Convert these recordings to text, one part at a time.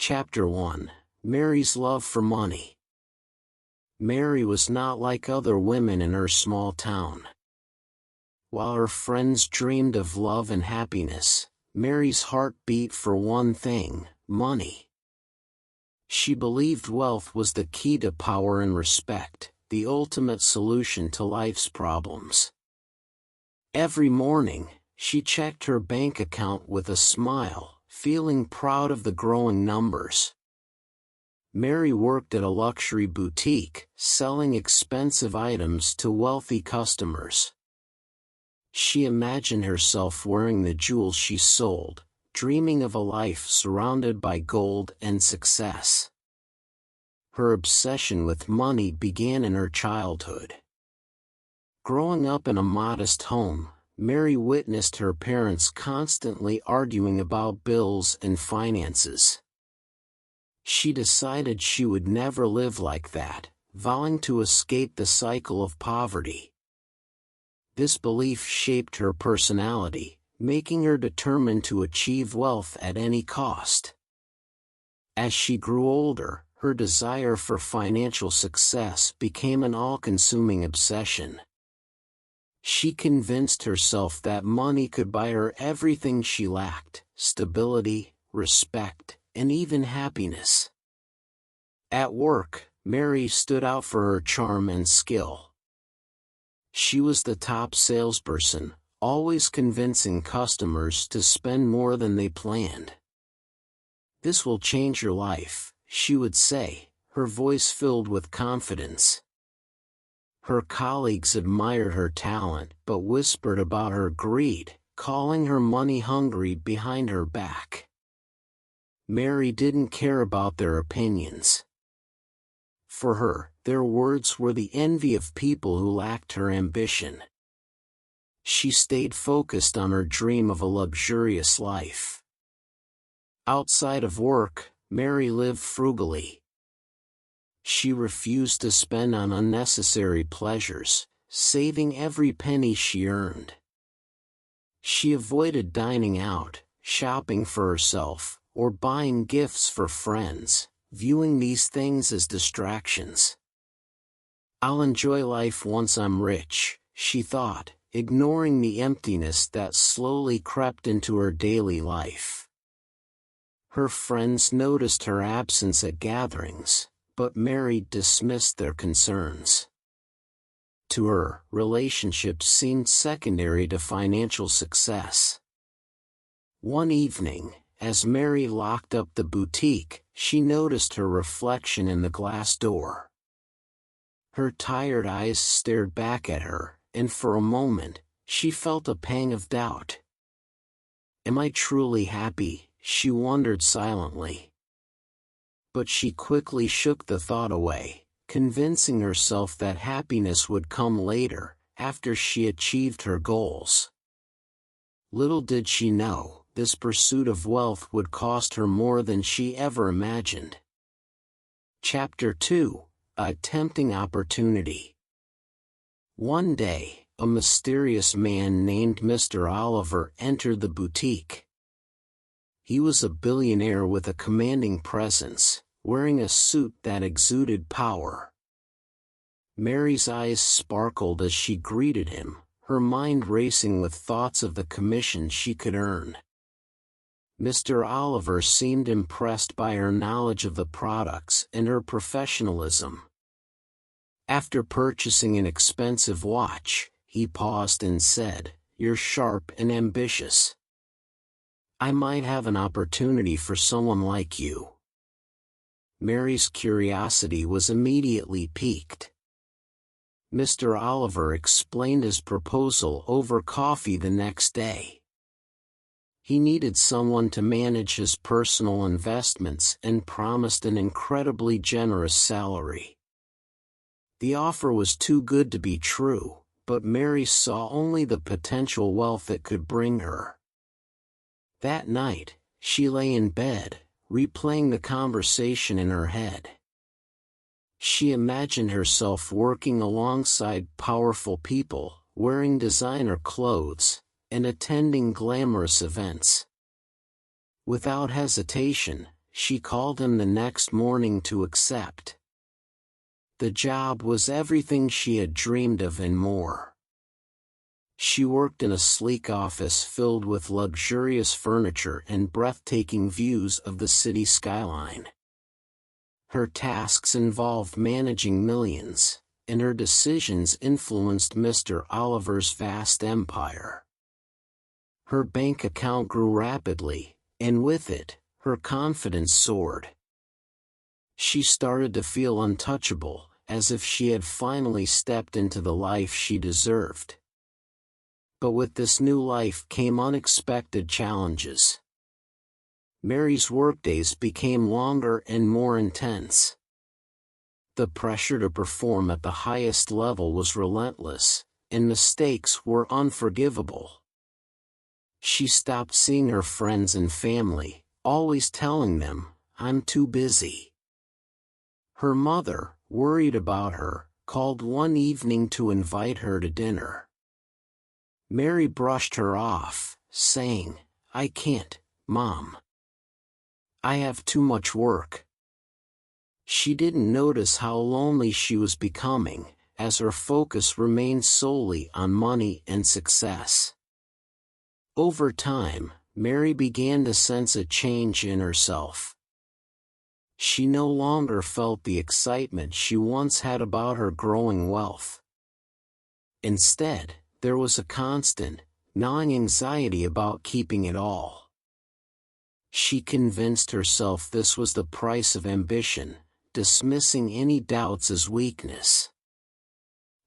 Chapter 1. Mary's Love for Money. Mary was not like other women in her small town. While her friends dreamed of love and happiness, Mary's heart beat for one thing: money. She believed wealth was the key to power and respect, the ultimate solution to life's problems. Every morning, she checked her bank account with a smile, feeling proud of the growing numbers. Mary worked at a luxury boutique, selling expensive items to wealthy customers. She imagined herself wearing the jewels she sold, dreaming of a life surrounded by gold and success. Her obsession with money began in her childhood. Growing up in a modest home, Mary witnessed her parents constantly arguing about bills and finances. She decided she would never live like that, vowing to escape the cycle of poverty. This belief shaped her personality, making her determined to achieve wealth at any cost. As she grew older, her desire for financial success became an all-consuming obsession. She convinced herself that money could buy her everything she lacked: stability, respect, and even happiness. At work, Mary stood out for her charm and skill. She was the top salesperson, always convincing customers to spend more than they planned. "This will change your life," she would say, her voice filled with confidence. Her colleagues admired her talent but whispered about her greed, calling her money-hungry behind her back. Mary didn't care about their opinions. For her, their words were the envy of people who lacked her ambition. She stayed focused on her dream of a luxurious life. Outside of work, Mary lived frugally. She refused to spend on unnecessary pleasures, saving every penny she earned. She avoided dining out, shopping for herself, or buying gifts for friends, viewing these things as distractions. "I'll enjoy life once I'm rich," she thought, ignoring the emptiness that slowly crept into her daily life. Her friends noticed her absence at gatherings, but Mary dismissed their concerns. To her, relationships seemed secondary to financial success. One evening, as Mary locked up the boutique, she noticed her reflection in the glass door. Her tired eyes stared back at her, and for a moment, she felt a pang of doubt. "Am I truly happy?" she wondered silently. But she quickly shook the thought away, convincing herself that happiness would come later, after she achieved her goals. Little did she know, this pursuit of wealth would cost her more than she ever imagined. Chapter 2. A Tempting Opportunity. One day, a mysterious man named Mr. Oliver entered the boutique. He was a billionaire with a commanding presence, wearing a suit that exuded power. Mary's eyes sparkled as she greeted him, her mind racing with thoughts of the commission she could earn. Mr. Oliver seemed impressed by her knowledge of the products and her professionalism. After purchasing an expensive watch, he paused and said, "You're sharp and ambitious. I might have an opportunity for someone like you." Mary's curiosity was immediately piqued. Mr. Oliver explained his proposal over coffee the next day. He needed someone to manage his personal investments and promised an incredibly generous salary. The offer was too good to be true, but Mary saw only the potential wealth it could bring her. That night, she lay in bed, replaying the conversation in her head. She imagined herself working alongside powerful people, wearing designer clothes, and attending glamorous events. Without hesitation, she called him the next morning to accept. The job was everything she had dreamed of and more. She worked in a sleek office filled with luxurious furniture and breathtaking views of the city skyline. Her tasks involved managing millions, and her decisions influenced Mr. Oliver's vast empire. Her bank account grew rapidly, and with it, her confidence soared. She started to feel untouchable, as if she had finally stepped into the life she deserved. But with this new life came unexpected challenges. Mary's workdays became longer and more intense. The pressure to perform at the highest level was relentless, and mistakes were unforgivable. She stopped seeing her friends and family, always telling them, "I'm too busy." Her mother, worried about her, called one evening to invite her to dinner. Mary brushed her off, saying, "I can't, Mom. I have too much work." She didn't notice how lonely she was becoming, as her focus remained solely on money and success. Over time, Mary began to sense a change in herself. She no longer felt the excitement she once had about her growing wealth. Instead, there was a constant, gnawing anxiety about keeping it all. She convinced herself this was the price of ambition, dismissing any doubts as weakness.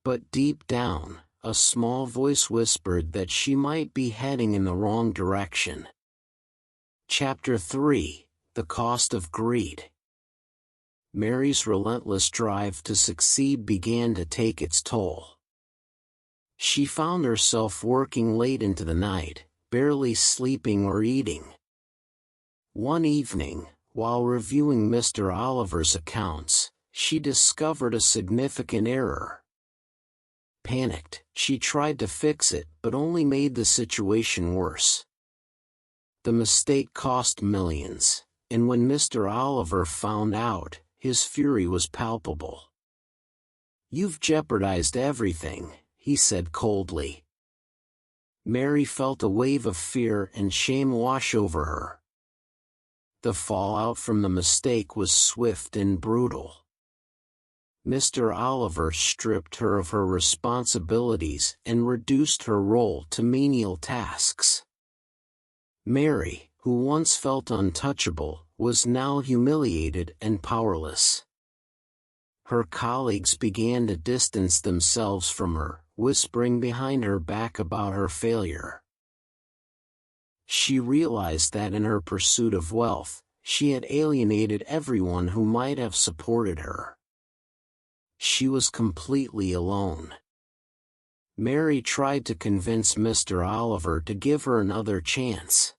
But deep down, a small voice whispered that she might be heading in the wrong direction. Chapter 3: The Cost of Greed. Mary's relentless drive to succeed began to take its toll. She found herself working late into the night, barely sleeping or eating. One evening, while reviewing Mr. Oliver's accounts, she discovered a significant error. Panicked, she tried to fix it but only made the situation worse. The mistake cost millions, and when Mr. Oliver found out, his fury was palpable. "You've jeopardized everything," he said coldly. Mary felt a wave of fear and shame wash over her. The fallout from the mistake was swift and brutal. Mr. Oliver stripped her of her responsibilities and reduced her role to menial tasks. Mary, who once felt untouchable, was now humiliated and powerless. Her colleagues began to distance themselves from her, whispering behind her back about her failure. She realized that in her pursuit of wealth, she had alienated everyone who might have supported her. She was completely alone. Mary tried to convince Mr. Oliver to give her another chance.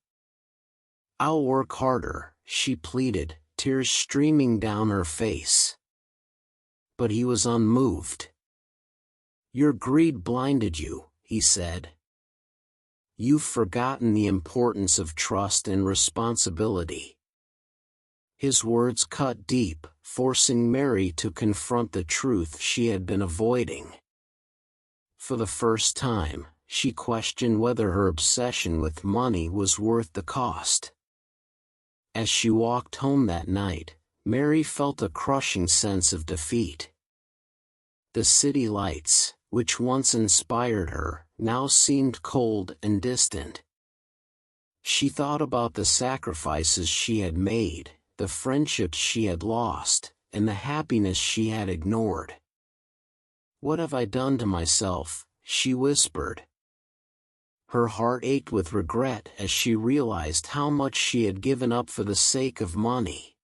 "I'll work harder," she pleaded, tears streaming down her face. But he was unmoved. "Your greed blinded you," he said. "You've forgotten the importance of trust and responsibility." His words cut deep, forcing Mary to confront the truth she had been avoiding. For the first time, she questioned whether her obsession with money was worth the cost. As she walked home that night, Mary felt a crushing sense of defeat. The city lights, which once inspired her, now seemed cold and distant. She thought about the sacrifices she had made, the friendships she had lost, and the happiness she had ignored. "What have I done to myself?" she whispered. Her heart ached with regret as she realized how much she had given up for the sake of money.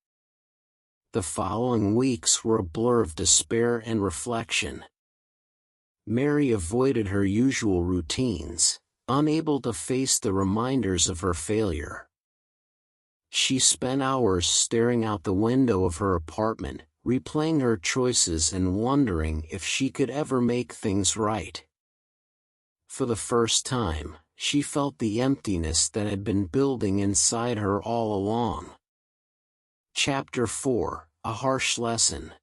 The following weeks were a blur of despair and reflection. Mary avoided her usual routines, unable to face the reminders of her failure. She spent hours staring out the window of her apartment, replaying her choices and wondering if she could ever make things right. For the first time, she felt the emptiness that had been building inside her all along. Chapter 4, A Harsh Lesson.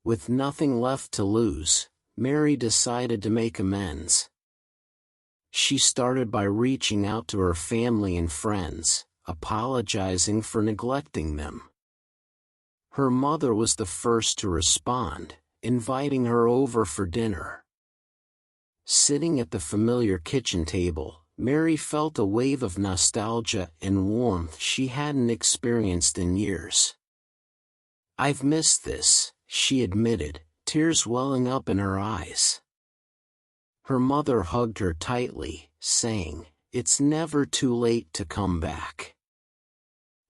With nothing left to lose, Mary decided to make amends. She started by reaching out to her family and friends, apologizing for neglecting them. Her mother was the first to respond, inviting her over for dinner. Sitting at the familiar kitchen table, Mary felt a wave of nostalgia and warmth she hadn't experienced in years. "I've missed this," she admitted, tears welling up in her eyes. Her mother hugged her tightly, saying, "It's never too late to come back."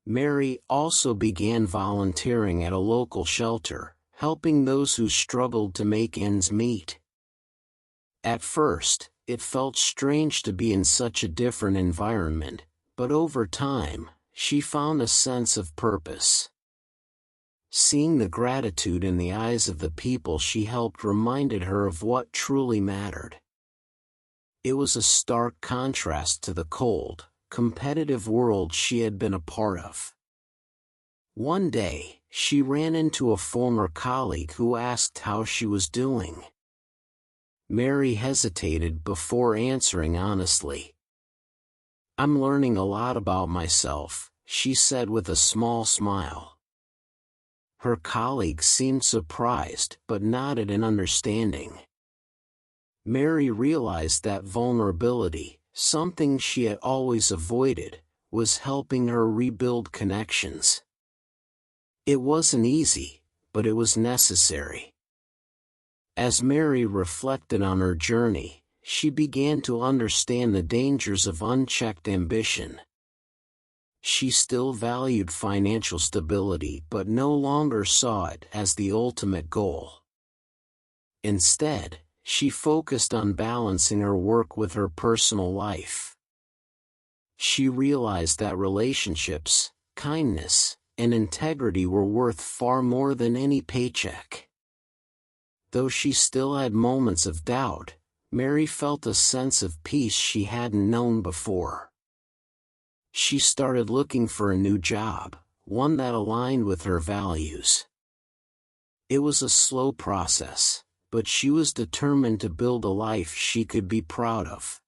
Mary also began volunteering at a local shelter, helping those who struggled to make ends meet. At first, it felt strange to be in such a different environment, but over time, she found a sense of purpose. Seeing the gratitude in the eyes of the people she helped reminded her of what truly mattered. It was a stark contrast to the cold, competitive world she had been a part of. One day, she ran into a former colleague who asked how she was doing. Mary hesitated before answering honestly. "I'm learning a lot about myself," she said with a small smile. Her colleague seemed surprised but nodded in understanding. Mary realized that vulnerability, something she had always avoided, was helping her rebuild connections. It wasn't easy, but it was necessary. As Mary reflected on her journey, she began to understand the dangers of unchecked ambition. She still valued financial stability but no longer saw it as the ultimate goal. Instead, she focused on balancing her work with her personal life. She realized that relationships, kindness, and integrity were worth far more than any paycheck. Though she still had moments of doubt, Mary felt a sense of peace she hadn't known before. She started looking for a new job, one that aligned with her values. It was a slow process, but she was determined to build a life she could be proud of.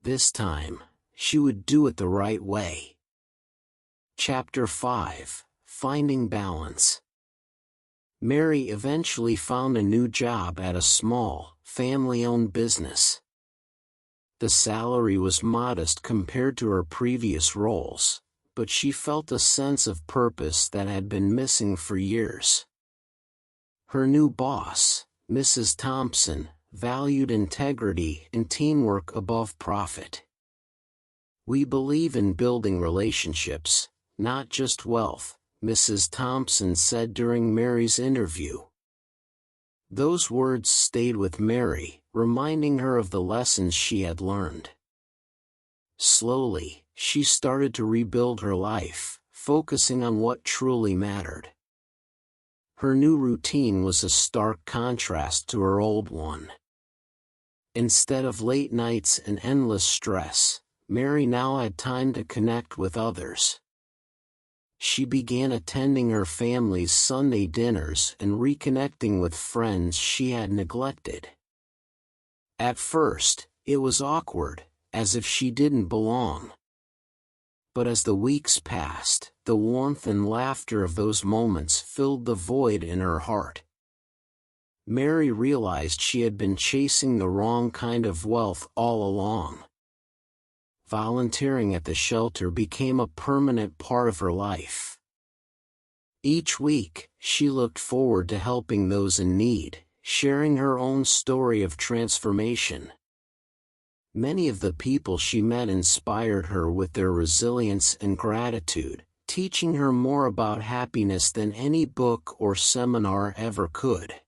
This time, she would do it the right way. Chapter 5, Finding Balance. Mary eventually found a new job at a small, family-owned business. The salary was modest compared to her previous roles, but she felt a sense of purpose that had been missing for years. Her new boss, Mrs. Thompson, valued integrity and teamwork above profit. "We believe in building relationships, not just wealth," Mrs. Thompson said during Mary's interview. Those words stayed with Mary, reminding her of the lessons she had learned. Slowly, she started to rebuild her life, focusing on what truly mattered. Her new routine was a stark contrast to her old one. Instead of late nights and endless stress, Mary now had time to connect with others. She began attending her family's Sunday dinners and reconnecting with friends she had neglected. At first, it was awkward, as if she didn't belong. But as the weeks passed, the warmth and laughter of those moments filled the void in her heart. Mary realized she had been chasing the wrong kind of wealth all along. Volunteering at the shelter became a permanent part of her life. Each week, she looked forward to helping those in need, sharing her own story of transformation. Many of the people she met inspired her with their resilience and gratitude, teaching her more about happiness than any book or seminar ever could.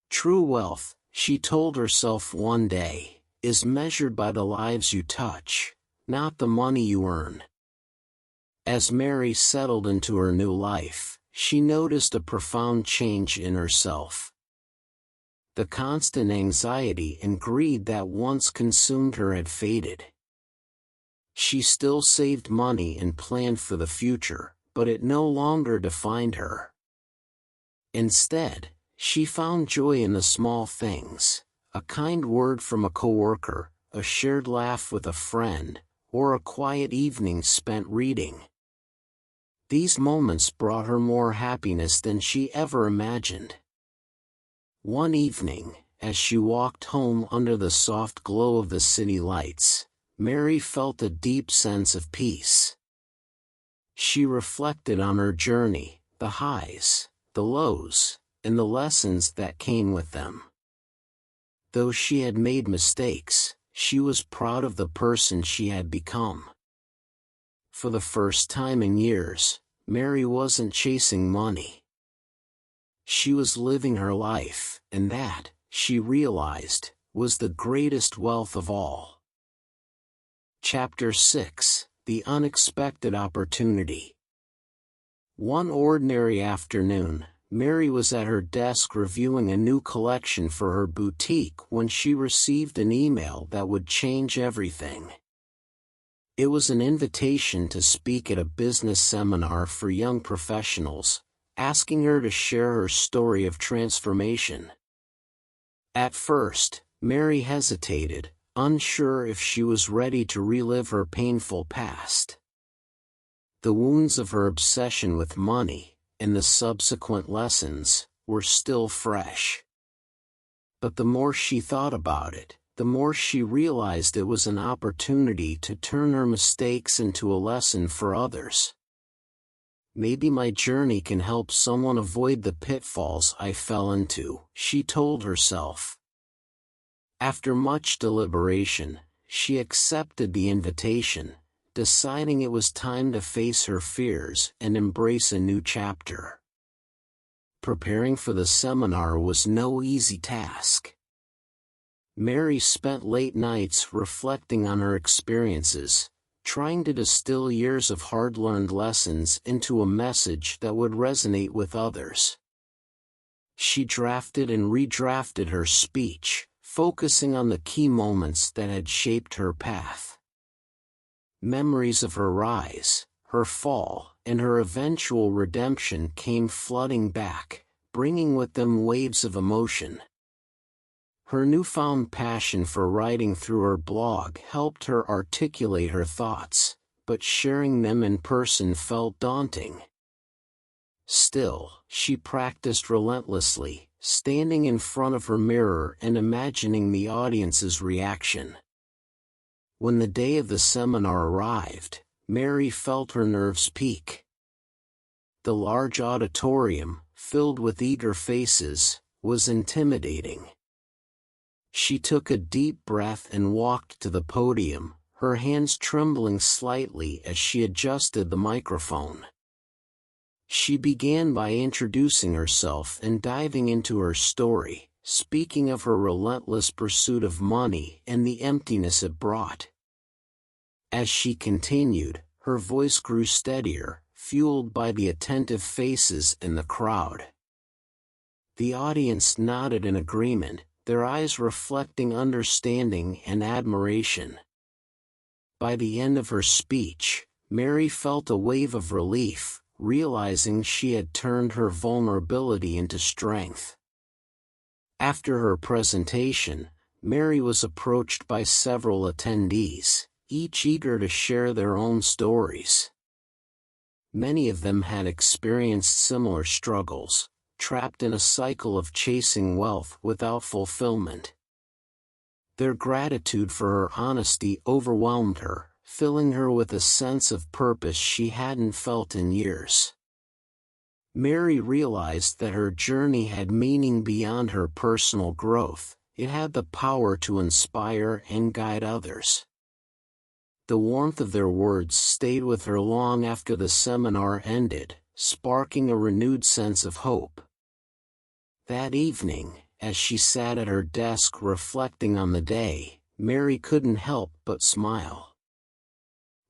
True wealth, she told herself one day, is measured by the lives you touch, not the money you earn. As Mary settled into her new life, she noticed a profound change in herself. The constant anxiety and greed that once consumed her had faded. She still saved money and planned for the future, but it no longer defined her. Instead, she found joy in the small things: a kind word from a coworker, a shared laugh with a friend, or a quiet evening spent reading. These moments brought her more happiness than she ever imagined. One evening, as she walked home under the soft glow of the city lights, Mary felt a deep sense of peace. She reflected on her journey, the highs, the lows, and the lessons that came with them. Though she had made mistakes, she was proud of the person she had become. For the first time in years, Mary wasn't chasing money. She was living her life, and that, she realized, was the greatest wealth of all. Chapter 6: The Unexpected Opportunity. One ordinary afternoon, Mary was at her desk reviewing a new collection for her boutique when she received an email that would change everything. It was an invitation to speak at a business seminar for young professionals, asking her to share her story of transformation. At first, Mary hesitated, unsure if she was ready to relive her painful past. The wounds of her obsession with money, and the subsequent lessons, were still fresh. But the more she thought about it, the more she realized it was an opportunity to turn her mistakes into a lesson for others. "Maybe my journey can help someone avoid the pitfalls I fell into," she told herself. After much deliberation, she accepted the invitation, deciding it was time to face her fears and embrace a new chapter. Preparing for the seminar was no easy task. Mary spent late nights reflecting on her experiences, trying to distill years of hard-learned lessons into a message that would resonate with others. She drafted and redrafted her speech, focusing on the key moments that had shaped her path. Memories of her rise, her fall, and her eventual redemption came flooding back, bringing with them waves of emotion. Her newfound passion for writing through her blog helped her articulate her thoughts, but sharing them in person felt daunting. Still, she practiced relentlessly, standing in front of her mirror and imagining the audience's reaction. When the day of the seminar arrived, Mary felt her nerves peak. The large auditorium, filled with eager faces, was intimidating. She took a deep breath and walked to the podium, her hands trembling slightly as she adjusted the microphone. She began by introducing herself and diving into her story, speaking of her relentless pursuit of money and the emptiness it brought. As she continued, her voice grew steadier, fueled by the attentive faces in the crowd. The audience nodded in agreement, their eyes reflecting understanding and admiration. By the end of her speech, Mary felt a wave of relief, realizing she had turned her vulnerability into strength. After her presentation, Mary was approached by several attendees, each eager to share their own stories. Many of them had experienced similar struggles, trapped in a cycle of chasing wealth without fulfillment. Their gratitude for her honesty overwhelmed her, filling her with a sense of purpose she hadn't felt in years. Mary realized that her journey had meaning beyond her personal growth. It had the power to inspire and guide others. The warmth of their words stayed with her long after the seminar ended, sparking a renewed sense of hope. That evening, as she sat at her desk reflecting on the day, Mary couldn't help but smile.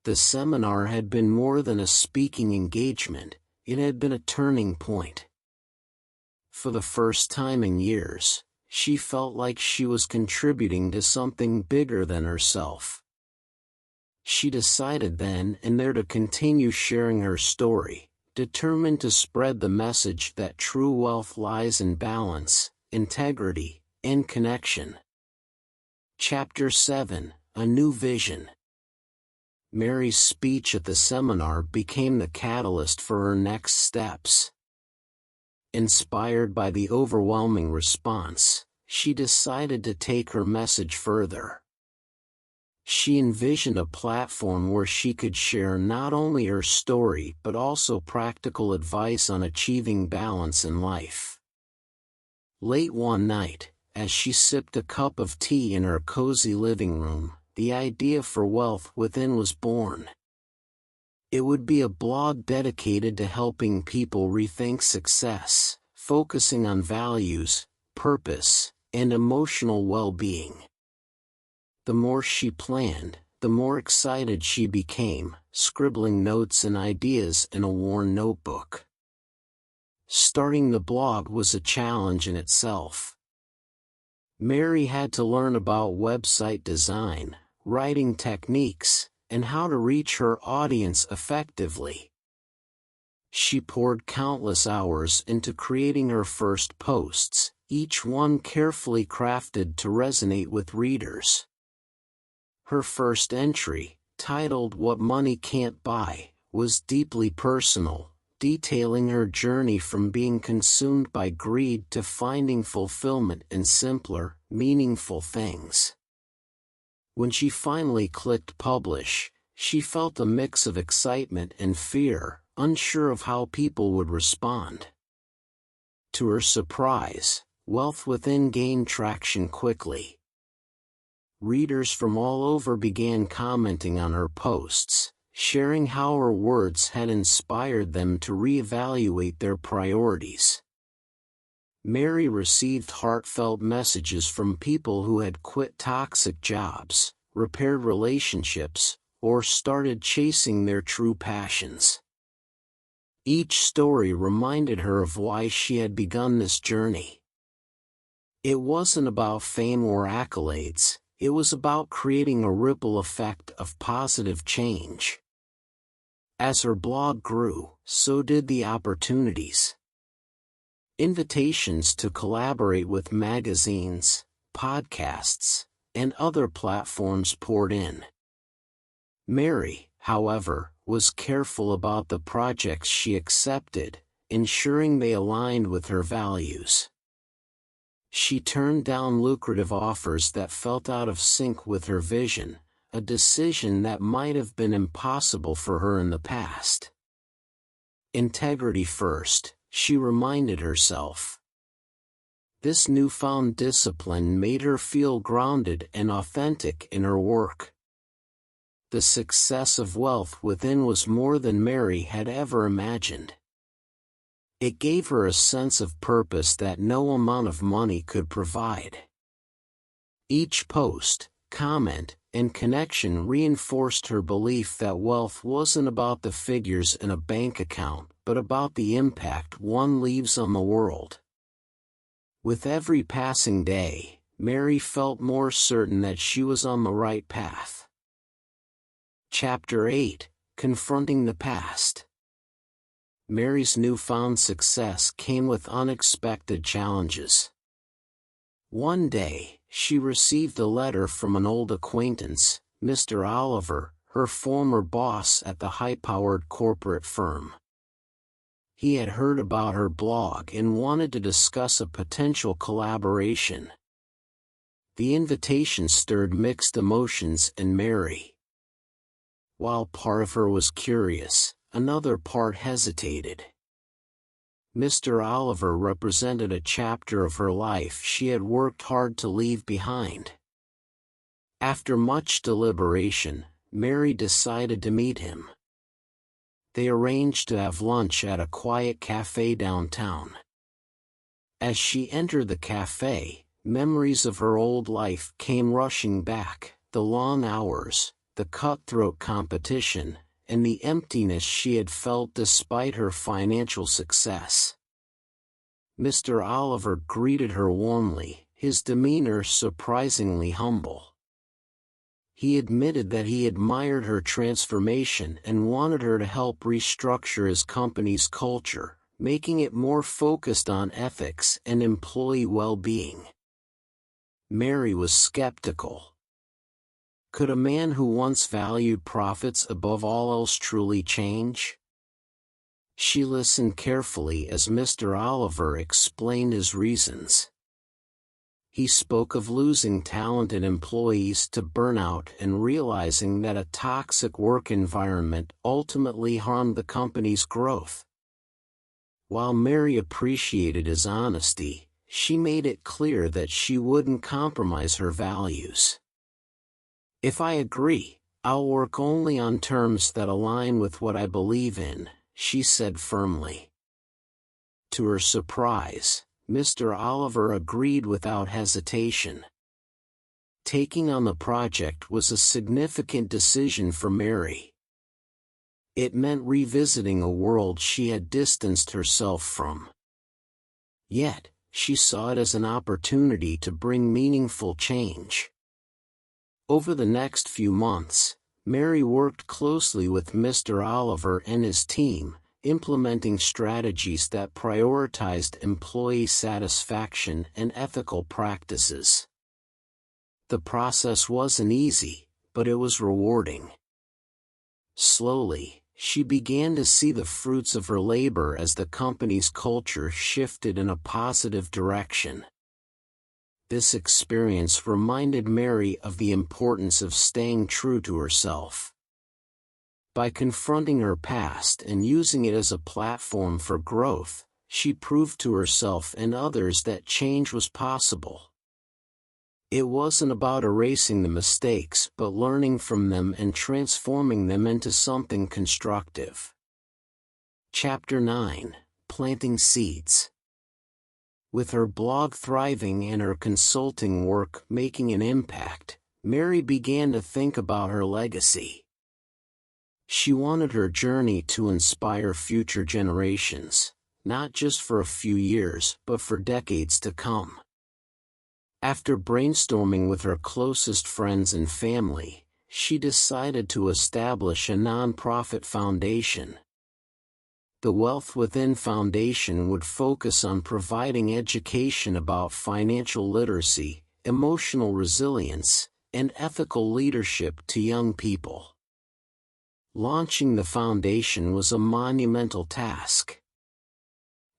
The seminar had been more than a speaking engagement, it had been a turning point. For the first time in years, she felt like she was contributing to something bigger than herself. She decided then and there to continue sharing her story, determined to spread the message that true wealth lies in balance, integrity, and connection. Chapter 7: A New Vision. Mary's speech at the seminar became the catalyst for her next steps. Inspired by the overwhelming response, she decided to take her message further. She envisioned a platform where she could share not only her story but also practical advice on achieving balance in life. Late one night, as she sipped a cup of tea in her cozy living room, the idea for Wealth Within was born. It would be a blog dedicated to helping people rethink success, focusing on values, purpose, and emotional well-being. The more she planned, the more excited she became, scribbling notes and ideas in a worn notebook. Starting the blog was a challenge in itself. Mary had to learn about website design, writing techniques, and how to reach her audience effectively. She poured countless hours into creating her first posts, each one carefully crafted to resonate with readers. Her first entry, titled "What Money Can't Buy," was deeply personal, detailing her journey from being consumed by greed to finding fulfillment in simpler, meaningful things. When she finally clicked publish, she felt a mix of excitement and fear, unsure of how people would respond. To her surprise, Wealth Within gained traction quickly. Readers from all over began commenting on her posts, sharing how her words had inspired them to reevaluate their priorities. Mary received heartfelt messages from people who had quit toxic jobs, repaired relationships, or started chasing their true passions. Each story reminded her of why she had begun this journey. It wasn't about fame or accolades, it was about creating a ripple effect of positive change. As her blog grew, so did the opportunities. Invitations to collaborate with magazines, podcasts, and other platforms poured in. Mary, however, was careful about the projects she accepted, ensuring they aligned with her values. She turned down lucrative offers that felt out of sync with her vision, a decision that might have been impossible for her in the past. Integrity first, she reminded herself. This newfound discipline made her feel grounded and authentic in her work. The success of Wealth Within was more than Mary had ever imagined. It gave her a sense of purpose that no amount of money could provide. Each post, comment, and connection reinforced her belief that wealth wasn't about the figures in a bank account, but about the impact one leaves on the world. With every passing day, Mary felt more certain that she was on the right path. Chapter 8: Confronting the Past. Mary's newfound success came with unexpected challenges. One day, she received a letter from an old acquaintance, Mr. Oliver, her former boss at the high-powered corporate firm. He had heard about her blog and wanted to discuss a potential collaboration. The invitation stirred mixed emotions in Mary. While part of her was curious, another part hesitated. Mr. Oliver represented a chapter of her life she had worked hard to leave behind. After much deliberation, Mary decided to meet him. They arranged to have lunch at a quiet cafe downtown. As she entered the cafe, memories of her old life came rushing back, the long hours, the cutthroat competition, and the emptiness she had felt despite her financial success. Mr. Oliver greeted her warmly, his demeanor surprisingly humble. he admitted that he admired her transformation and wanted her to help restructure his company's culture, making it more focused on ethics and employee well-being. Mary was skeptical. Could a man who once valued profits above all else truly change? She listened carefully as Mr. Oliver explained his reasons. He spoke of losing talented employees to burnout and realizing that a toxic work environment ultimately harmed the company's growth. While Mary appreciated his honesty, she made it clear that she wouldn't compromise her values. "If I agree, I'll work only on terms that align with what I believe in," she said firmly. To her surprise, Mr. Oliver agreed without hesitation. Taking on the project was a significant decision for Mary. It meant revisiting a world she had distanced herself from. Yet, she saw it as an opportunity to bring meaningful change. Over the next few months, Mary worked closely with Mr. Oliver and his team, implementing strategies that prioritized employee satisfaction and ethical practices. The process wasn't easy, but it was rewarding. Slowly, she began to see the fruits of her labor as the company's culture shifted in a positive direction. This experience reminded Mary of the importance of staying true to herself. By confronting her past and using it as a platform for growth, she proved to herself and others that change was possible. It wasn't about erasing the mistakes but learning from them and transforming them into something constructive. Chapter 9: Planting Seeds. With her blog thriving and her consulting work making an impact, Mary began to think about her legacy. She wanted her journey to inspire future generations, not just for a few years but for decades to come. After brainstorming with her closest friends and family, she decided to establish a nonprofit foundation. The Wealth Within Foundation would focus on providing education about financial literacy, emotional resilience, and ethical leadership to young people. Launching the foundation was a monumental task.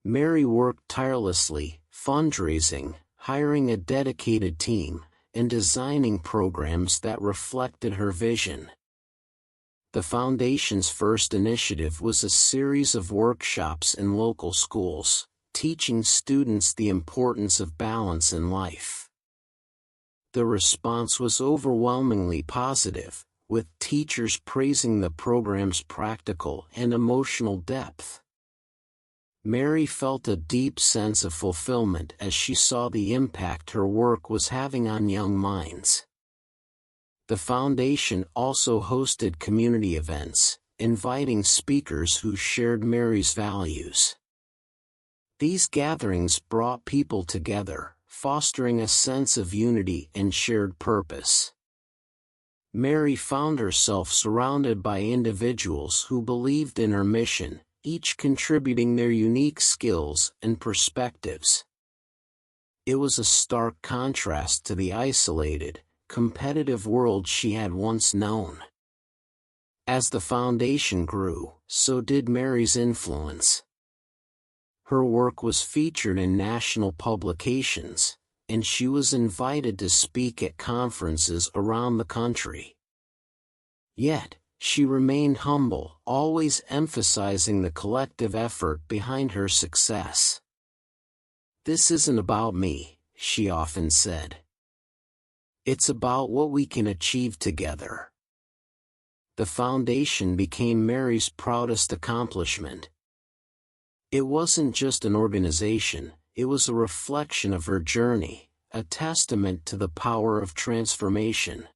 Mary worked tirelessly, fundraising, hiring a dedicated team, and designing programs that reflected her vision. The foundation's first initiative was a series of workshops in local schools, teaching students the importance of balance in life. The response was overwhelmingly positive, with teachers praising the program's practical and emotional depth. Mary felt a deep sense of fulfillment as she saw the impact her work was having on young minds. The foundation also hosted community events, inviting speakers who shared Mary's values. These gatherings brought people together, fostering a sense of unity and shared purpose. Mary found herself surrounded by individuals who believed in her mission, each contributing their unique skills and perspectives. It was a stark contrast to the isolated, competitive world she had once known. As the foundation grew, so did Mary's influence. Her work was featured in national publications, and she was invited to speak at conferences around the country. Yet, she remained humble, always emphasizing the collective effort behind her success. "This isn't about me," she often said. "It's about what we can achieve together." The foundation became Mary's proudest accomplishment. It wasn't just an organization, it was a reflection of her journey, a testament to the power of transformation.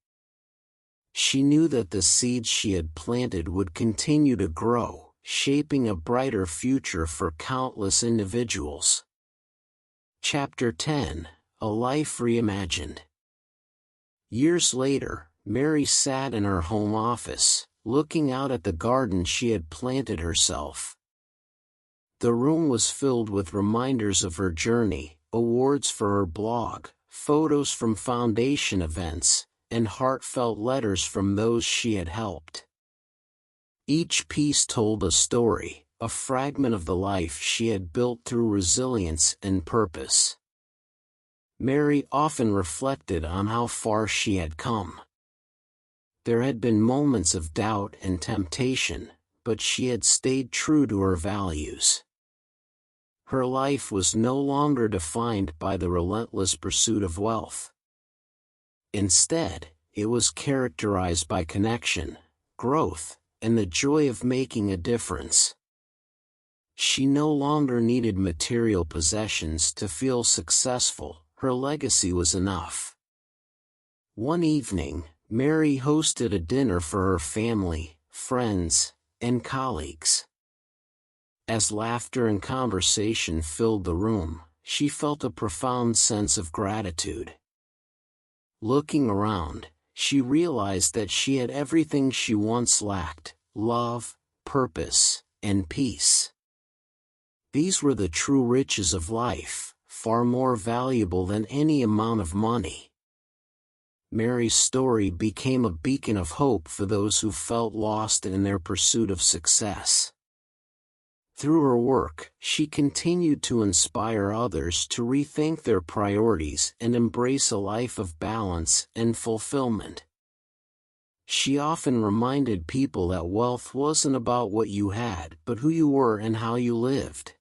She knew that the seeds she had planted would continue to grow, shaping a brighter future for countless individuals. Chapter 10: A Life Reimagined. Years later, Mary sat in her home office, looking out at the garden she had planted herself. The room was filled with reminders of her journey, awards for her blog, photos from foundation events, and heartfelt letters from those she had helped. Each piece told a story, a fragment of the life she had built through resilience and purpose. Mary often reflected on how far she had come. There had been moments of doubt and temptation, but she had stayed true to her values. Her life was no longer defined by the relentless pursuit of wealth. Instead, it was characterized by connection, growth, and the joy of making a difference. She no longer needed material possessions to feel successful. Her legacy was enough. One evening, Mary hosted a dinner for her family, friends, and colleagues. As laughter and conversation filled the room, she felt a profound sense of gratitude. Looking around, she realized that she had everything she once lacked: love, purpose, and peace. These were the true riches of life, far more valuable than any amount of money. Mary's story became a beacon of hope for those who felt lost in their pursuit of success. Through her work, she continued to inspire others to rethink their priorities and embrace a life of balance and fulfillment. She often reminded people that wealth wasn't about what you had, but who you were and how you lived.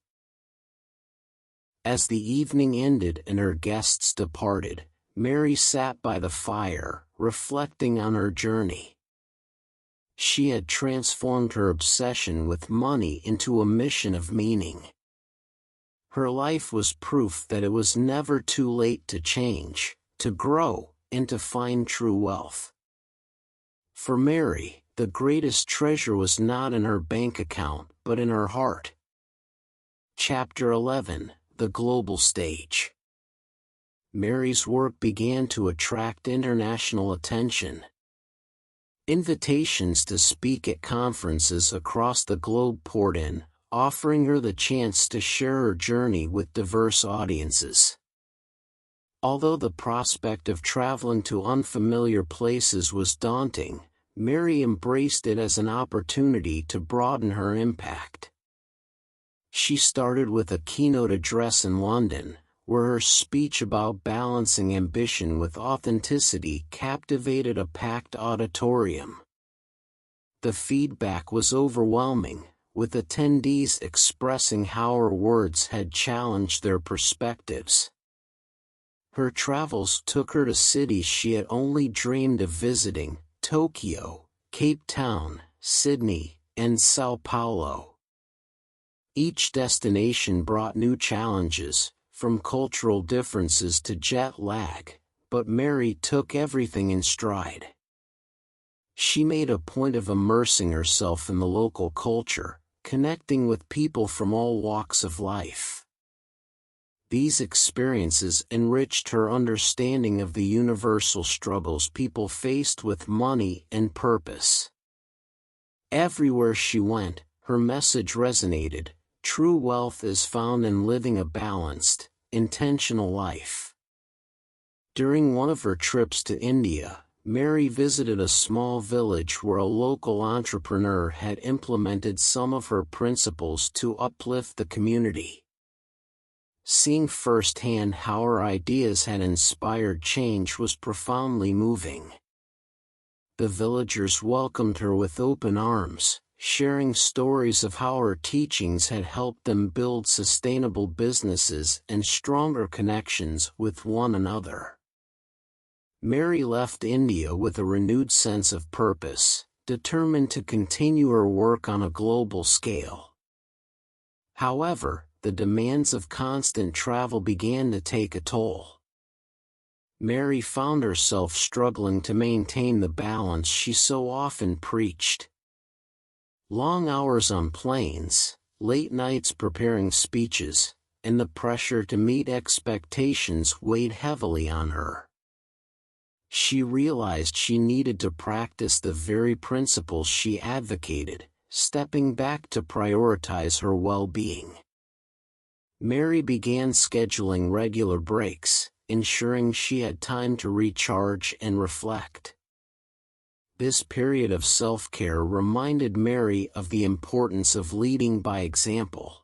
As the evening ended and her guests departed, Mary sat by the fire, reflecting on her journey. She had transformed her obsession with money into a mission of meaning. Her life was proof that it was never too late to change, to grow, and to find true wealth. For Mary, the greatest treasure was not in her bank account, but in her heart. Chapter 11: The Global Stage. Mary's work began to attract international attention. Invitations to speak at conferences across the globe poured in, offering her the chance to share her journey with diverse audiences. Although the prospect of traveling to unfamiliar places was daunting, Mary embraced it as an opportunity to broaden her impact. She started with a keynote address in London, where her speech about balancing ambition with authenticity captivated a packed auditorium. The feedback was overwhelming, with attendees expressing how her words had challenged their perspectives. Her travels took her to cities she had only dreamed of visiting: Tokyo, Cape Town, Sydney, and Sao Paulo. Each destination brought new challenges, from cultural differences to jet lag, but Mary took everything in stride. She made a point of immersing herself in the local culture, connecting with people from all walks of life. These experiences enriched her understanding of the universal struggles people faced with money and purpose. Everywhere she went, her message resonated: true wealth is found in living a balanced, intentional life. During one of her trips to India, Mary visited a small village where a local entrepreneur had implemented some of her principles to uplift the community. Seeing firsthand how her ideas had inspired change was profoundly moving. The villagers welcomed her with open arms, sharing stories of how her teachings had helped them build sustainable businesses and stronger connections with one another. Mary left India with a renewed sense of purpose, determined to continue her work on a global scale. However, the demands of constant travel began to take a toll. Mary found herself struggling to maintain the balance she so often preached. Long hours on planes, late nights preparing speeches, and the pressure to meet expectations weighed heavily on her. She realized she needed to practice the very principles she advocated, stepping back to prioritize her well-being. Mary began scheduling regular breaks, ensuring she had time to recharge and reflect. This period of self-care reminded Mary of the importance of leading by example.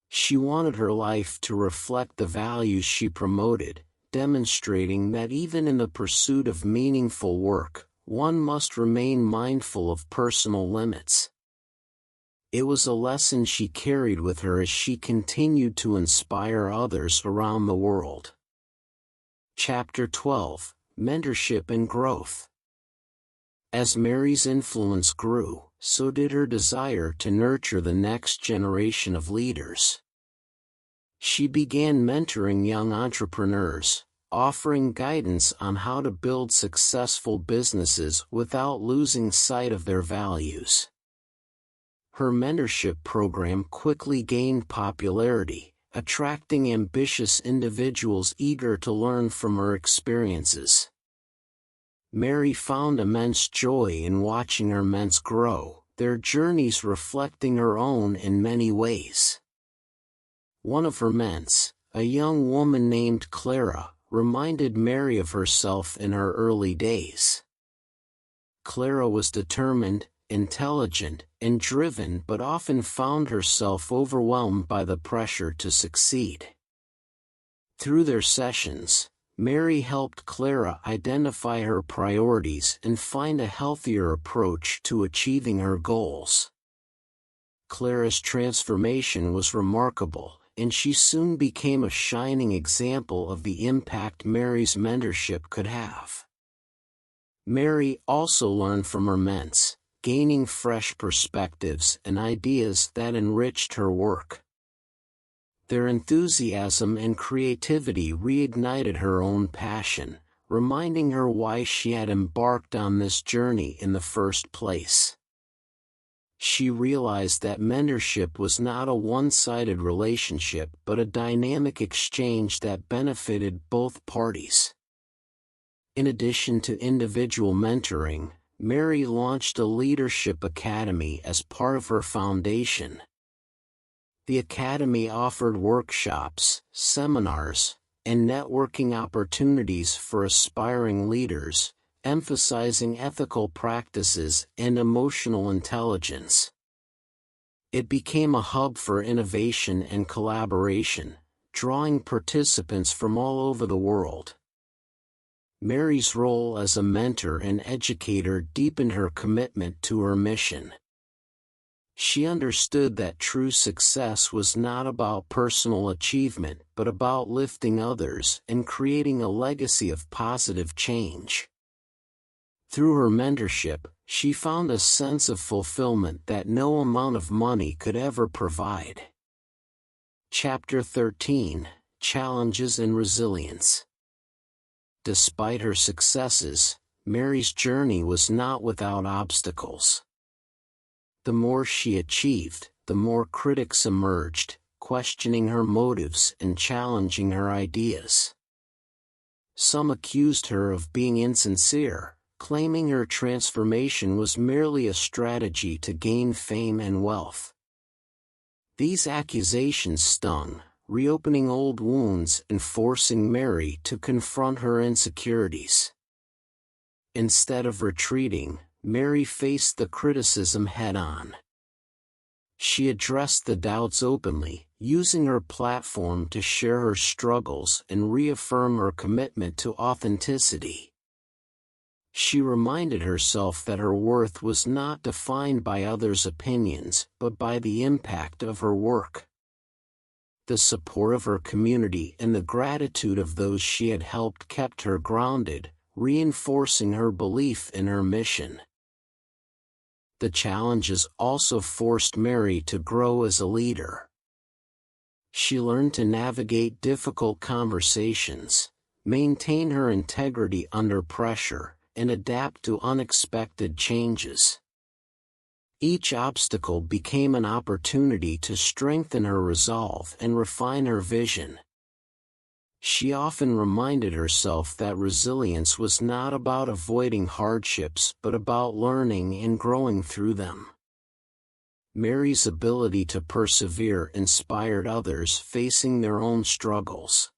She wanted her life to reflect the values she promoted, demonstrating that even in the pursuit of meaningful work, one must remain mindful of personal limits. It was a lesson she carried with her as she continued to inspire others around the world. Chapter 12: Mentorship and Growth. As Mary's influence grew, so did her desire to nurture the next generation of leaders. She began mentoring young entrepreneurs, offering guidance on how to build successful businesses without losing sight of their values. Her mentorship program quickly gained popularity, attracting ambitious individuals eager to learn from her experiences. Mary found immense joy in watching her mentor grow, their journeys reflecting her own in many ways. One of her mentors, a young woman named Clara, reminded Mary of herself in her early days. Clara was determined, intelligent, and driven, but often found herself overwhelmed by the pressure to succeed. Through their sessions, Mary helped Clara identify her priorities and find a healthier approach to achieving her goals. Clara's transformation was remarkable, and she soon became a shining example of the impact Mary's mentorship could have. Mary also learned from her mentors, gaining fresh perspectives and ideas that enriched her work. Their enthusiasm and creativity reignited her own passion, reminding her why she had embarked on this journey in the first place. She realized that mentorship was not a one-sided relationship but a dynamic exchange that benefited both parties. In addition to individual mentoring, Mary launched a leadership academy as part of her foundation. The academy offered workshops, seminars, and networking opportunities for aspiring leaders, emphasizing ethical practices and emotional intelligence. It became a hub for innovation and collaboration, drawing participants from all over the world. Mary's role as a mentor and educator deepened her commitment to her mission. She understood that true success was not about personal achievement but about lifting others and creating a legacy of positive change. Through her mentorship, she found a sense of fulfillment that no amount of money could ever provide. Chapter 13: Challenges and Resilience. Despite her successes, Mary's journey was not without obstacles. The more she achieved, the more critics emerged, questioning her motives and challenging her ideas. Some accused her of being insincere, claiming her transformation was merely a strategy to gain fame and wealth. These accusations stung, reopening old wounds and forcing Mary to confront her insecurities. Instead of retreating, Mary faced the criticism head-on. She addressed the doubts openly, using her platform to share her struggles and reaffirm her commitment to authenticity. She reminded herself that her worth was not defined by others' opinions, but by the impact of her work. The support of her community and the gratitude of those she had helped kept her grounded, reinforcing her belief in her mission. The challenges also forced Mary to grow as a leader. She learned to navigate difficult conversations, maintain her integrity under pressure, and adapt to unexpected changes. Each obstacle became an opportunity to strengthen her resolve and refine her vision. She often reminded herself that resilience was not about avoiding hardships but about learning and growing through them. Mary's ability to persevere inspired others facing their own struggles.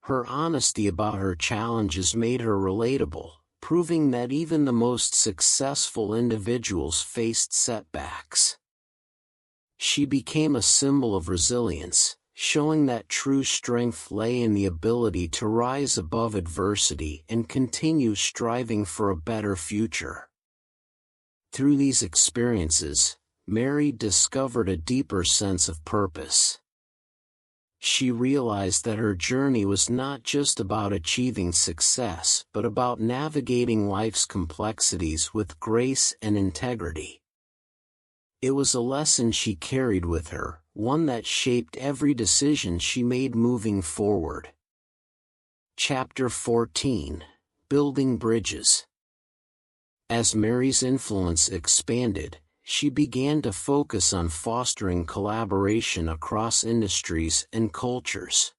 Her honesty about her challenges made her relatable, proving that even the most successful individuals faced setbacks. She became a symbol of resilience, showing that true strength lay in the ability to rise above adversity and continue striving for a better future. Through these experiences, Mary discovered a deeper sense of purpose. She realized that her journey was not just about achieving success but about navigating life's complexities with grace and integrity. It was a lesson she carried with her, one that shaped every decision she made moving forward. Chapter 14: Building Bridges. As Mary's influence expanded, she began to focus on fostering collaboration across industries and cultures.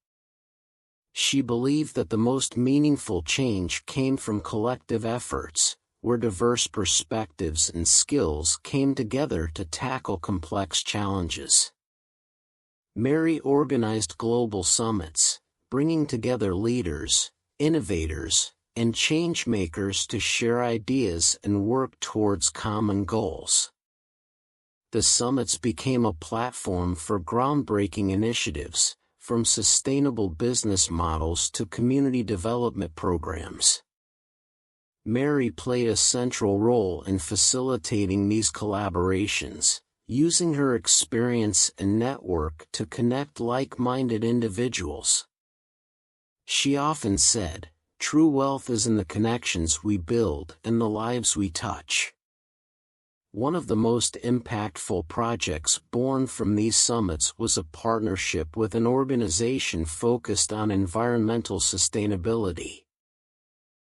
She believed that the most meaningful change came from collective efforts, where diverse perspectives and skills came together to tackle complex challenges. Mary organized global summits, bringing together leaders, innovators, and change-makers to share ideas and work towards common goals. The summits became a platform for groundbreaking initiatives, from sustainable business models to community development programs. Mary played a central role in facilitating these collaborations, using her experience and network to connect like-minded individuals. She often said, "True wealth is in the connections we build and the lives we touch." One of the most impactful projects born from these summits was a partnership with an organization focused on environmental sustainability.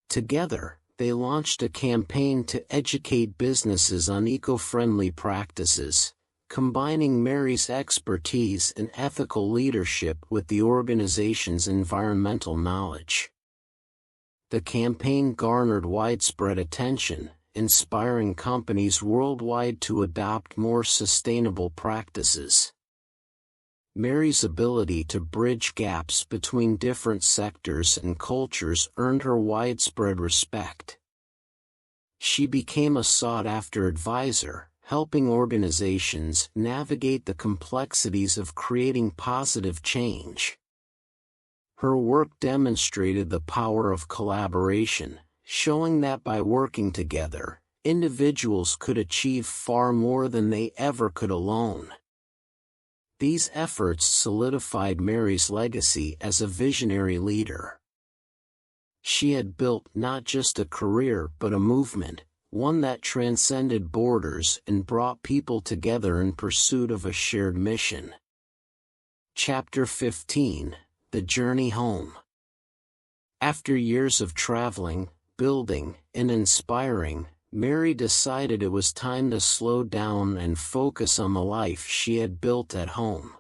Together, they launched a campaign to educate businesses on eco-friendly practices, combining Mary's expertise in ethical leadership with the organization's environmental knowledge. The campaign garnered widespread attention, inspiring companies worldwide to adopt more sustainable practices. Mary's ability to bridge gaps between different sectors and cultures earned her widespread respect. She became a sought-after advisor, helping organizations navigate the complexities of creating positive change. Her work demonstrated the power of collaboration, showing that by working together, individuals could achieve far more than they ever could alone. These efforts solidified Mary's legacy as a visionary leader. She had built not just a career but a movement, one that transcended borders and brought people together in pursuit of a shared mission. Chapter 15: The Journey Home. After years of traveling, building, and inspiring, Mary decided it was time to slow down and focus on the life she had built at home.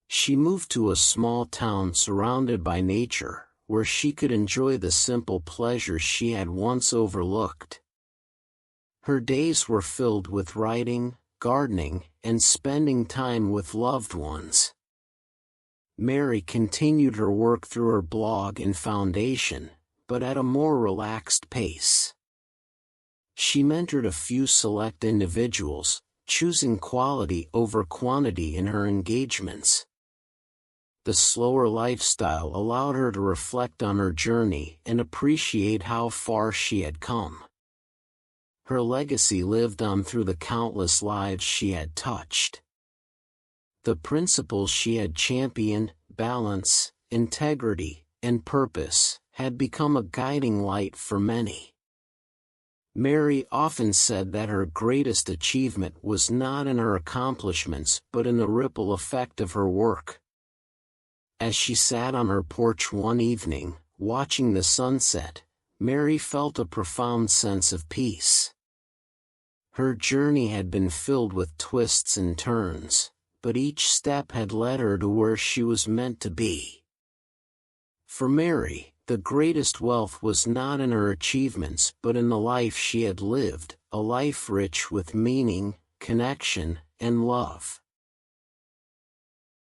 She moved to a small town surrounded by nature, where she could enjoy the simple pleasures she had once overlooked. Her days were filled with writing, gardening, and spending time with loved ones. Mary continued her work through her blog and foundation, but at a more relaxed pace. She mentored a few select individuals, choosing quality over quantity in her engagements. The slower lifestyle allowed her to reflect on her journey and appreciate how far she had come. Her legacy lived on through the countless lives she had touched. The principles she had championed, balance, integrity, and purpose, had become a guiding light for many. Mary often said that her greatest achievement was not in her accomplishments but in the ripple effect of her work. As she sat on her porch one evening, watching the sunset, Mary felt a profound sense of peace. Her journey had been filled with twists and turns, but each step had led her to where she was meant to be. For Mary, the greatest wealth was not in her achievements but in the life she had lived, a life rich with meaning, connection, and love.